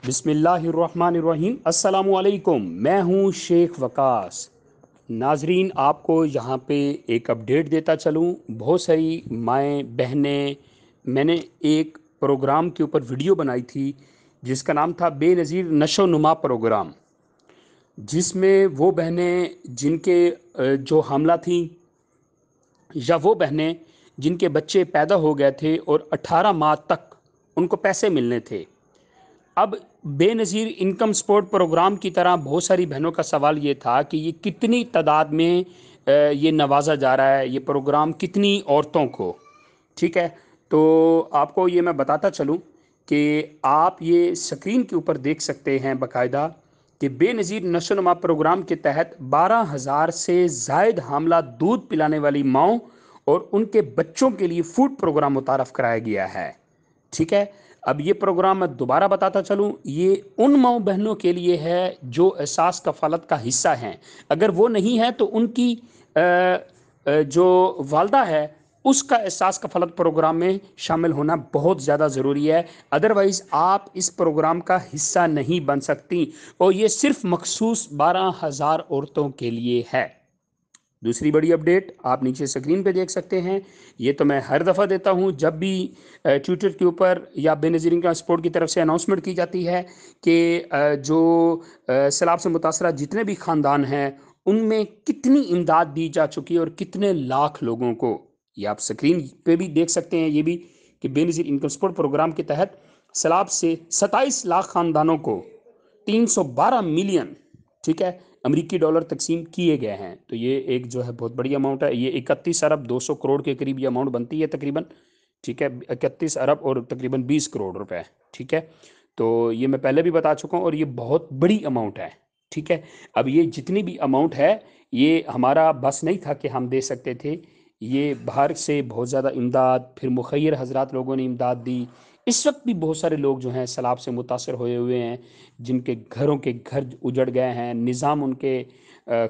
بسم اللہ الرحمن الرحیم۔ السلام علیکم، میں ہوں شیخ وقاص۔ ناظرین، آپ کو یہاں پہ ایک اپڈیٹ دیتا چلوں۔ بہت ساری مائیں بہنیں، میں نے ایک پروگرام کے اوپر ویڈیو بنائی تھی جس کا نام تھا بے نظیر نشو و نما پروگرام، جس میں وہ بہنیں جن کے جو حاملہ تھیں، یا وہ بہنیں جن کے بچے پیدا ہو گئے تھے اور 18 ماہ تک ان کو پیسے ملنے تھے۔ اب بے نظیر انکم سپورٹ پروگرام کی طرح بہت ساری بہنوں کا سوال یہ تھا کہ یہ کتنی تعداد میں یہ نوازا جا رہا ہے، یہ پروگرام کتنی عورتوں کو، ٹھیک ہے؟ تو آپ کو یہ میں بتاتا چلوں کہ آپ یہ سکرین کے اوپر دیکھ سکتے ہیں باقاعدہ کہ بے نظیر نشو و نما پروگرام کے تحت 12,000 سے زائد حاملہ دودھ پلانے والی ماؤں اور ان کے بچوں کے لیے فوڈ پروگرام متعارف کرایا گیا ہے، ٹھیک ہے؟ اب یہ پروگرام میں دوبارہ بتاتا چلوں، یہ ان ماؤں بہنوں کے لیے ہے جو احساس کفالت کا حصہ ہیں۔ اگر وہ نہیں ہے تو ان کی جو والدہ ہے اس کا احساس کفالت پروگرام میں شامل ہونا بہت زیادہ ضروری ہے، ادروائز آپ اس پروگرام کا حصہ نہیں بن سکتی، اور یہ صرف مخصوص 12,000 عورتوں کے لیے ہے۔ دوسری بڑی اپڈیٹ آپ نیچے سکرین پہ دیکھ سکتے ہیں، یہ تو میں ہر دفعہ دیتا ہوں جب بھی ٹویٹر کے اوپر یا بے نظیر انکم سپورٹ کی طرف سے اناؤنسمنٹ کی جاتی ہے کہ جو سیلاب سے متاثرہ جتنے بھی خاندان ہیں ان میں کتنی امداد دی جا چکی ہے اور کتنے لاکھ لوگوں کو، یہ آپ سکرین پہ بھی دیکھ سکتے ہیں، یہ بھی کہ بے نظیر انکم سپورٹ پروگرام کے تحت سیلاب سے 27 لاکھ خاندانوں کو 312 ملین، ٹھیک ہے، امریکی ڈالر تقسیم کیے گئے ہیں۔ تو یہ ایک جو ہے بہت بڑی اماؤنٹ ہے، یہ 31 ارب 200 کروڑ کے قریب یہ اماؤنٹ بنتی ہے تقریباً، ٹھیک ہے، 31 ارب اور تقریباً 20 کروڑ روپے، ٹھیک ہے۔ تو یہ میں پہلے بھی بتا چکا ہوں اور یہ بہت بڑی اماؤنٹ ہے، ٹھیک ہے۔ اب یہ جتنی بھی اماؤنٹ ہے یہ ہمارا بس نہیں تھا کہ ہم دے سکتے تھے، یہ باہر سے بہت زیادہ امداد، پھر مخیر حضرات لوگوں نے امداد دی۔ اس وقت بھی بہت سارے لوگ جو ہیں سیلاب سے متاثر ہوئے ہیں، جن کے گھروں کے گھر اجڑ گئے ہیں، نظام ان کے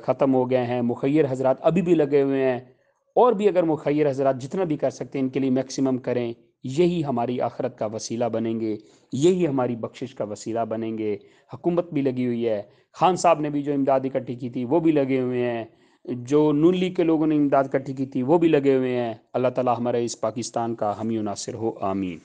ختم ہو گئے ہیں، مخیر حضرات ابھی بھی لگے ہوئے ہیں، اور بھی اگر مخیر حضرات جتنا بھی کر سکتے ہیں ان کے لیے میکسیمم کریں، یہی ہماری آخرت کا وسیلہ بنیں گے، یہی ہماری بخشش کا وسیلہ بنیں گے۔ حکومت بھی لگی ہوئی ہے، خان صاحب نے بھی جو امداد اکٹھی کی تھی وہ بھی لگے ہوئے ہیں، جو نون لیگ کے لوگوں نے امداد اکٹھی کی تھی وہ بھی لگے ہوئے ہیں۔ اللہ تعالی ہمارے اس پاکستان کا حامی و ناصر ہو، آمین۔